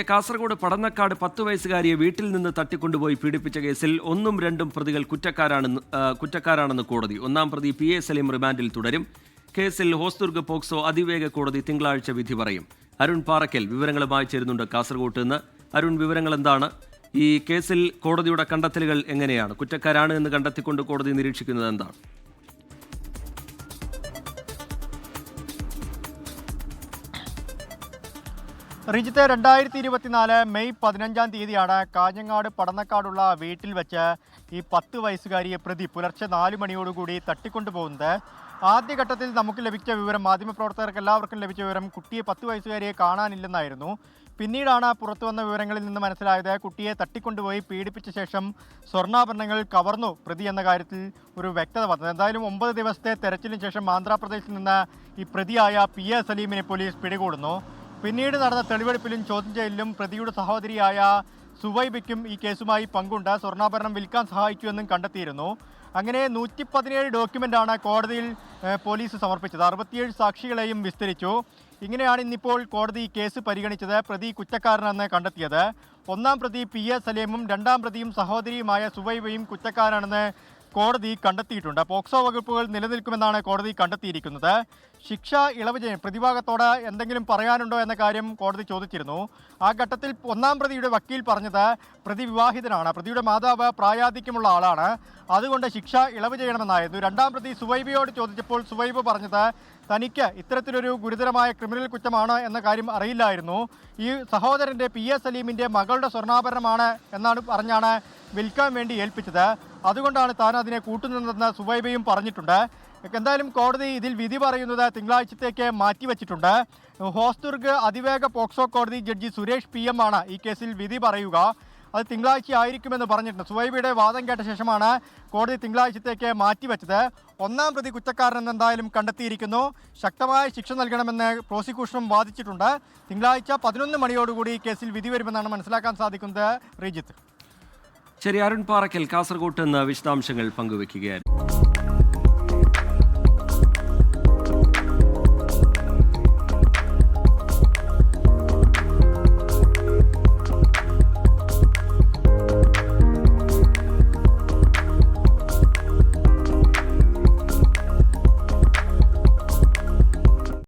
കാസർഗോഡ് പടന്നക്കാട് 10 വയസ്സുകാരിയെ വീട്ടിൽ നിന്ന് തട്ടിക്കൊണ്ടുപോയി പീഡിപ്പിച്ച കേസിൽ 1ഉം 2ഉം പ്രതികൾ കുറ്റക്കാരാണെന്ന് കോടതി. 1-ാം പ്രതി PA സലീം റിമാൻഡിൽ തുടരും. കേസിൽ ഹോസ്ദുർഗ് പോക്സോ അതിവേഗ കോടതി തിങ്കളാഴ്ച വിധി പറയും. അരുൺ പാറക്കൽ വിവരങ്ങളുമായി ചേരുന്നുണ്ട് കാസർഗോഡ് നിന്ന്. അരുൺ, വിവരങ്ങൾ എന്താണ്? ഈ കേസിൽ കോടതിയുടെ കണ്ടെത്തലുകൾ എങ്ങനെയാണ്? കുറ്റക്കാരാണ് എന്ന് കണ്ടെത്തിക്കൊണ്ട് കോടതി നിരീക്ഷിക്കുന്നത് എന്താണ്? റിജിത്ത്, 2024 മെയ് 15-ാം തീയതിയാണ് കാഞ്ഞങ്ങാട് പടന്നക്കാടുള്ള വീട്ടിൽ വെച്ച് ഈ 10 വയസ്സുകാരിയെ പ്രതി പുലർച്ചെ 4 മണിയോടുകൂടി തട്ടിക്കൊണ്ടുപോകുന്നത്. ആദ്യഘട്ടത്തിൽ നമുക്ക് ലഭിച്ച വിവരം, മാധ്യമപ്രവർത്തകർക്ക് എല്ലാവർക്കും ലഭിച്ച വിവരം, കുട്ടിയെ 10 വയസ്സുകാരിയെ കാണാനില്ലെന്നായിരുന്നു. പിന്നീടാണ് പുറത്തു വന്ന വിവരങ്ങളിൽ നിന്ന് മനസ്സിലായത് കുട്ടിയെ തട്ടിക്കൊണ്ടുപോയി പീഡിപ്പിച്ച ശേഷം സ്വർണ്ണാഭരണങ്ങൾ കവർന്നു പ്രതി എന്ന കാര്യത്തിൽ ഒരു വ്യക്തത വന്നത്. എന്തായാലും 9 ദിവസത്തെ തെരച്ചിലിന് ശേഷം ആന്ധ്രാപ്രദേശിൽ നിന്ന് ഈ പ്രതിയായ PA സലീമിനെ പോലീസ് പിടികൂടുന്നു. പിന്നീട് നടന്ന തെളിവെടുപ്പിലും ചോദ്യം ചെയ്യലിലും പ്രതിയുടെ സഹോദരിയായ സുവൈബയ്ക്കും ഈ കേസുമായി പങ്കുണ്ട്. സ്വർണ്ണാഭരണം വിൽക്കാൻ സഹായിച്ചുവെന്നും കണ്ടെത്തിയിരുന്നു. അങ്ങനെ 117 ഡോക്യുമെൻ്റാണ് കോടതിയിൽ പോലീസ് സമർപ്പിച്ചത്. 67 സാക്ഷികളെയും വിസ്തരിച്ചു. ഇങ്ങനെയാണ് ഇന്നിപ്പോൾ കോടതി കേസ് പരിഗണിച്ചത്. പ്രതി കുറ്റക്കാരനെന്ന് കണ്ടെത്തിയത്. 1-ാം പ്രതി PA സലീമും 2-ാം പ്രതിയും സഹോദരിയുമായ സുവൈബയും കുറ്റക്കാരാണെന്ന് കോടതി കണ്ടെത്തിയിട്ടുണ്ട്. പോക്സോ വകുപ്പുകൾ നിലനിൽക്കുമെന്നാണ് കോടതി കണ്ടെത്തിയിരിക്കുന്നത്. ശിക്ഷ ഇളവ് ചെയ്യാൻ പ്രതിഭാഗത്തോട് എന്തെങ്കിലും പറയാനുണ്ടോ എന്ന കാര്യം കോടതി ചോദിച്ചിരുന്നു. ആ ഘട്ടത്തിൽ 1-ാം പ്രതിയുടെ വക്കീൽ പറഞ്ഞത് പ്രതി വിവാഹിതനാണ്, പ്രതിയുടെ മാതാവ് പ്രായാധിക്യമുള്ള ആളാണ്, അതുകൊണ്ട് ശിക്ഷ ഇളവ് ചെയ്യണമെന്നായിരുന്നു. 2-ാം പ്രതി സുവൈബയോട് ചോദിച്ചപ്പോൾ സുവൈബ് പറഞ്ഞത് തനിക്ക് ഇത്തരത്തിലൊരു ഗുരുതരമായ ക്രിമിനൽ കുറ്റമാണ് എന്ന കാര്യം അറിയില്ലായിരുന്നു. ഈ സഹോദരൻ്റെ PA സലീമിൻ്റെ മകളുടെ സ്വർണ്ണാഭരണമാണ് എന്നാണ് പറഞ്ഞാണ് വിൽക്കാൻ വേണ്ടി ഏൽപ്പിച്ചത്. അതുകൊണ്ടാണ് താൻ അതിനെ കൂട്ടുനിന്നതെന്ന് സുവൈബയും പറഞ്ഞിട്ടുണ്ട്. എന്തായാലും കോടതി ഇതിൽ വിധി പറയുന്നത് തിങ്കളാഴ്ചത്തേക്ക് മാറ്റിവെച്ചിട്ടുണ്ട്. ഹോസ്ദുർഗ് അതിവേഗ പോക്സോ കോടതി ജഡ്ജി സുരേഷ് PM ആണ് ഈ കേസിൽ വിധി പറയുക. അത് തിങ്കളാഴ്ച ആയിരിക്കുമെന്ന് പറഞ്ഞിട്ടുണ്ട്. സുവൈബയുടെ വാദം കേട്ട ശേഷമാണ് കോടതി തിങ്കളാഴ്ചത്തേക്ക് മാറ്റിവെച്ചത്. 1-ാം പ്രതി കുറ്റക്കാരനെന്ന് എന്തായാലും കണ്ടെത്തിയിരിക്കുന്നു. ശക്തമായ ശിക്ഷ നൽകണമെന്ന് പ്രോസിക്യൂഷനും വാദിച്ചിട്ടുണ്ട്. തിങ്കളാഴ്ച 11 മണിയോടുകൂടി കേസിൽ വിധി വരുമെന്നാണ് മനസ്സിലാക്കാൻ സാധിക്കുന്നത്. റിജിത്ത്. ശരി, അരുൺ പാറക്കൽ കാസർഗോഡ് നിന്ന് വിശദാംശങ്ങൾ പങ്കുവയ്ക്കുകയായിരുന്നു.